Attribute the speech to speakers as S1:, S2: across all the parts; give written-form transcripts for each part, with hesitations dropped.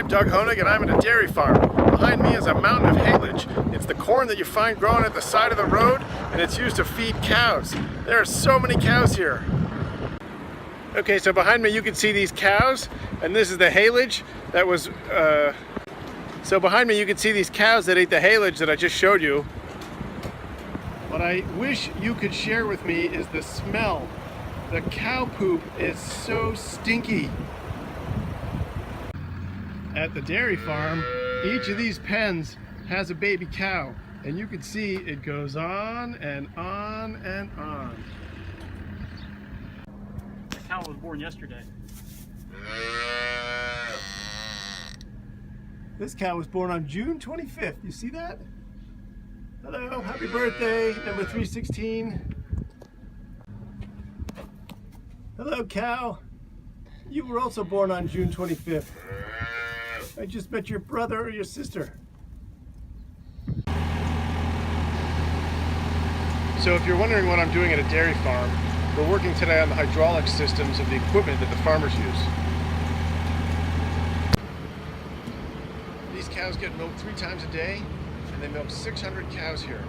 S1: I'm Doug Honig and I'm at a dairy farm. Behind me is a mountain of haylage. It's the corn that you find growing at the side of the road, and it's used to feed cows. There are so many cows here. Okay, so behind me you can see these cows, and this is the haylage that was, so behind me you can see these cows that ate the haylage that I just showed you. What I wish you could share with me is the smell. The cow poop is so stinky. At the dairy farm, each of these pens has a baby cow, and you can see it goes on and on and on.
S2: The cow was born yesterday.
S1: This cow was born on June 25th. You see that? Hello, happy birthday, number 316. Hello, cow. You were also born on June 25th. I just met your brother or your sister. So if you're wondering what I'm doing at a dairy farm, we're working today on the hydraulic systems of the equipment that the farmers use. These cows get milked 3 times a day, and they milk 600 cows here.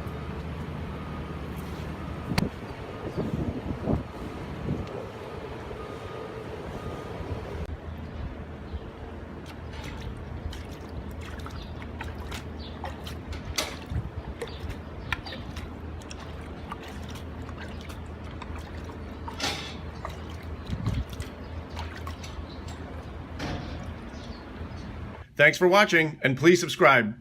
S1: Thanks for watching, and please subscribe.